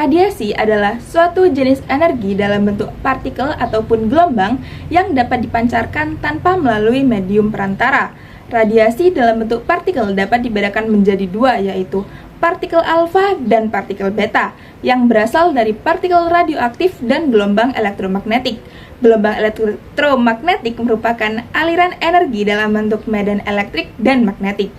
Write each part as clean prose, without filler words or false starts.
Radiasi adalah suatu jenis energi dalam bentuk partikel ataupun gelombang yang dapat dipancarkan tanpa melalui medium perantara. Radiasi dalam bentuk partikel dapat dibedakan menjadi dua, yaitu partikel alfa dan partikel beta, yang berasal dari partikel radioaktif dan gelombang elektromagnetik. Gelombang elektromagnetik merupakan aliran energi dalam bentuk medan elektrik dan magnetik.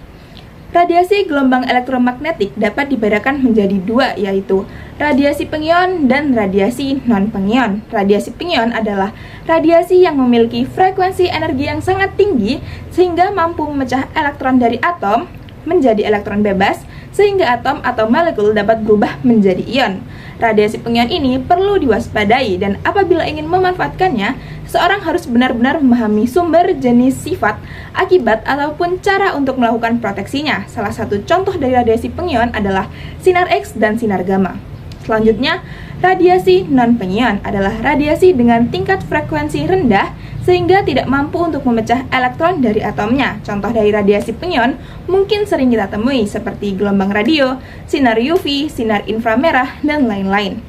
Radiasi gelombang elektromagnetik dapat dibedakan menjadi dua, yaitu radiasi pengion dan radiasi non-pengion. Radiasi pengion adalah radiasi yang memiliki frekuensi energi yang sangat tinggi sehingga mampu memecah elektron dari atom menjadi elektron bebas, sehingga atom atau molekul dapat berubah menjadi ion. Radiasi pengion ini perlu diwaspadai, dan apabila ingin memanfaatkannya, seorang harus benar-benar memahami sumber, jenis, sifat, akibat, ataupun cara untuk melakukan proteksinya. Salah satu contoh dari radiasi pengion adalah sinar X dan sinar gamma. Selanjutnya, radiasi non-pengion adalah radiasi dengan tingkat frekuensi rendah sehingga tidak mampu untuk memecah elektron dari atomnya. Contoh dari radiasi pengion mungkin sering kita temui seperti gelombang radio, sinar UV, sinar inframerah, dan lain-lain.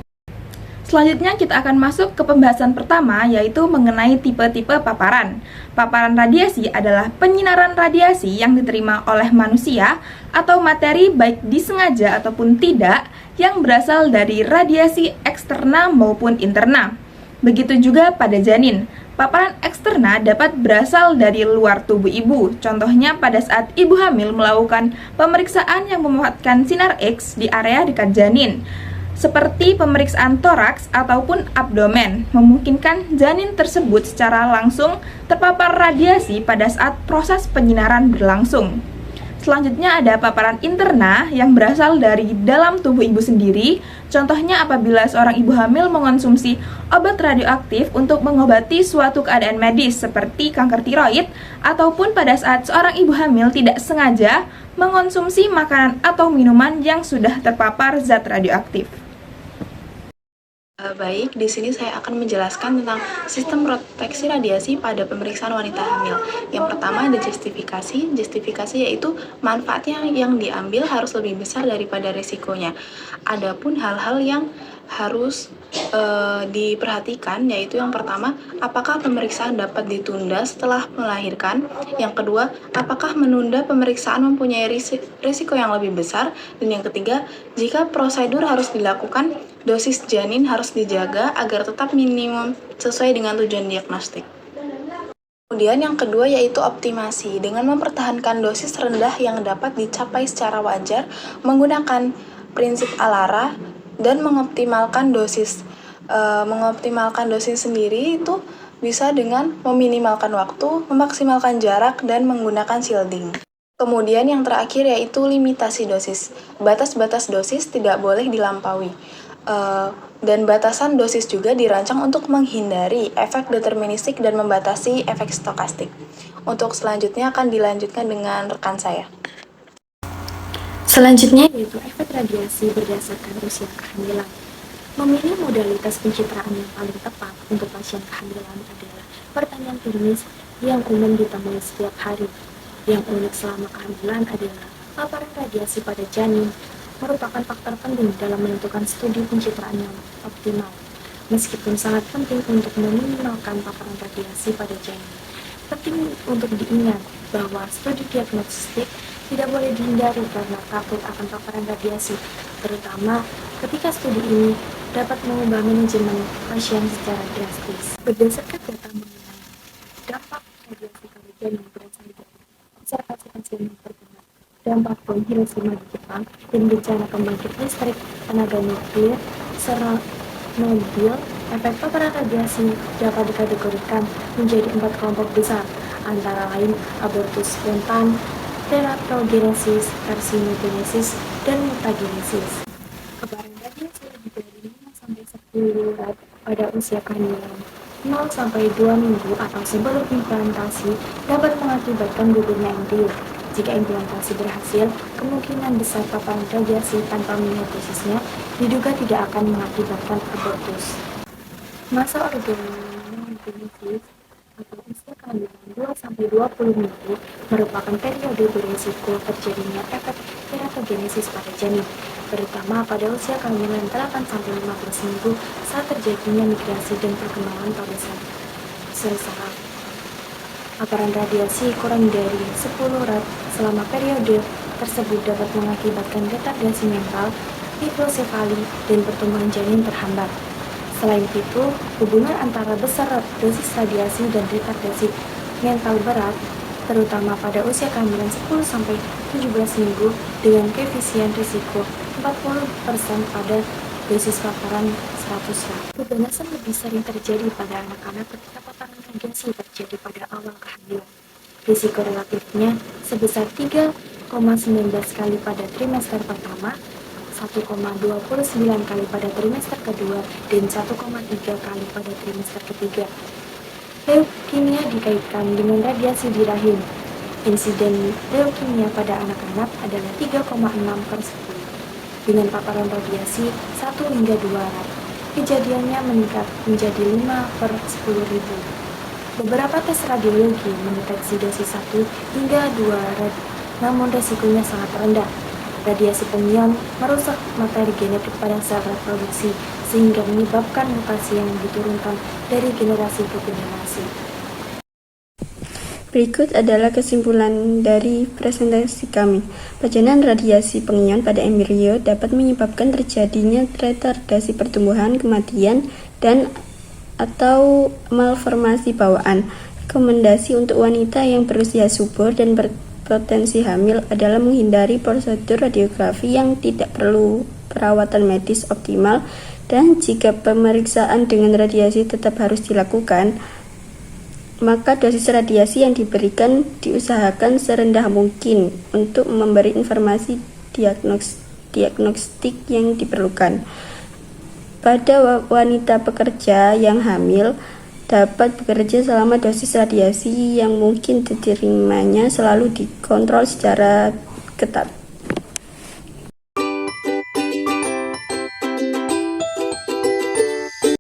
Selanjutnya kita akan masuk ke pembahasan pertama, yaitu mengenai tipe-tipe paparan. Paparan radiasi adalah penyinaran radiasi yang diterima oleh manusia atau materi baik disengaja ataupun tidak yang berasal dari radiasi eksterna maupun interna. Begitu juga pada janin. Paparan eksterna dapat berasal dari luar tubuh ibu. Contohnya pada saat ibu hamil melakukan pemeriksaan yang memanfaatkan sinar X di area dekat janin, seperti pemeriksaan toraks ataupun abdomen, memungkinkan janin tersebut secara langsung terpapar radiasi pada saat proses penyinaran berlangsung. Selanjutnya ada paparan interna yang berasal dari dalam tubuh ibu sendiri. Contohnya apabila seorang ibu hamil mengonsumsi obat radioaktif untuk mengobati suatu keadaan medis seperti kanker tiroid, ataupun pada saat seorang ibu hamil tidak sengaja mengonsumsi makanan atau minuman yang sudah terpapar zat radioaktif. Baik, di sini saya akan menjelaskan tentang sistem proteksi radiasi pada pemeriksaan wanita hamil. Yang pertama ada justifikasi. Justifikasi yaitu manfaatnya yang diambil harus lebih besar daripada risikonya. Adapun hal-hal yang harus diperhatikan, yaitu yang pertama, apakah pemeriksaan dapat ditunda setelah melahirkan? Yang kedua, apakah menunda pemeriksaan mempunyai risiko yang lebih besar? Dan yang ketiga, jika prosedur harus dilakukan, dosis janin harus dijaga agar tetap minimum sesuai dengan tujuan diagnostik. Kemudian yang kedua yaitu optimasi, dengan mempertahankan dosis rendah yang dapat dicapai secara wajar menggunakan prinsip ALARA dan mengoptimalkan dosis sendiri itu bisa dengan meminimalkan waktu, memaksimalkan jarak, dan menggunakan shielding. Kemudian yang terakhir yaitu limitasi dosis. Batas-batas dosis tidak boleh dilampaui. Dan batasan dosis juga dirancang untuk menghindari efek deterministik dan membatasi efek stokastik. Untuk selanjutnya akan dilanjutkan dengan rekan saya. Selanjutnya yaitu efek radiasi berdasarkan usia kehamilan. Memilih modalitas pencitraan yang paling tepat untuk pasien kehamilan adalah pertanyaan klinis yang umum ditemui setiap hari. Yang unik selama kehamilan adalah paparan radiasi pada janin merupakan faktor penting dalam menentukan studi pencitraan yang optimal. Meskipun sangat penting untuk meminimalkan paparan radiasi pada janin, penting untuk diingat bahwa studi diagnostik tidak boleh dihindari karena takut akan paparan radiasi, terutama ketika studi ini dapat mengubah manajemen pasien secara drastis. Berdasarkan data mengenai dampak radiasi pada janin berasal dari observasi pasien yang terkena dampak bom Hiroshima di Jepang dan bencana pembangkit listrik tenaga nuklir Chernobyl, efek paparan radiasi dapat dikategorikan menjadi 4 kelompok besar, antara lain abortus spontan, teratogenesis, karsinogenesis, dan mutagenesis. Paparan radiasi lebih dari 5-10 pada usia kehamilan 0-2 minggu atau sebelum implantasi dapat mengakibatkan gugurnya embrio. Jika implantasi berhasil, kemungkinan besar paparan radiasi tanpa melihat dosisnya diduga tidak akan mengakibatkan abortus. Masa organogenesis atau usia kehamilan 2-20 minggu merupakan periode berisiko terjadinya efek teratogenesis pada janin. terutama pada usia kehamilan 8-15 minggu saat terjadinya migrasi dan perkembangan pada sel saraf. Paparan radiasi kurang dari 10 rad selama periode tersebut dapat mengakibatkan retardasi mental, hiposefali, dan pertumbuhan janin terhambat. Selain itu, hubungan antara besar dosis radiasi dan retardasi mental berat, terutama pada usia kehamilan 10-17 minggu dengan koefisien risiko 40% pada dosis paparan 100 rad. Keganasan lebih sering terjadi pada anak-anak ketika paparan radiasi terjadi pada awal kehamilan. Risiko relatifnya sebesar 3,19 kali pada trimester pertama, 1,29 kali pada trimester kedua, dan 1,3 kali pada trimester ketiga. Leukemia dikaitkan dengan radiasi di rahim. Insiden leukemia pada anak-anak adalah 3,6/10. Dengan paparan radiasi 1 hingga 2 rad, kejadiannya meningkat menjadi 5/10.000. Beberapa tes radiologi mendeteksi dosis 1 hingga 2 rad, namun resikonya sangat rendah. Radiasi penion merusak materi genetik pada sel reproduksi sehingga menyebabkan mutasi yang diturunkan dari generasi ke generasi. Berikut adalah kesimpulan dari presentasi kami. Pajanan radiasi pengion pada embrio dapat menyebabkan terjadinya retardasi pertumbuhan, kematian, dan atau malformasi bawaan. Rekomendasi untuk wanita yang berusia subur dan berpotensi hamil adalah menghindari prosedur radiografi yang tidak perlu perawatan medis optimal, dan jika pemeriksaan dengan radiasi tetap harus dilakukan, maka dosis radiasi yang diberikan diusahakan serendah mungkin untuk memberi informasi diagnostik yang diperlukan. Pada wanita pekerja yang hamil, dapat bekerja selama dosis radiasi yang mungkin diterimanya selalu dikontrol secara ketat.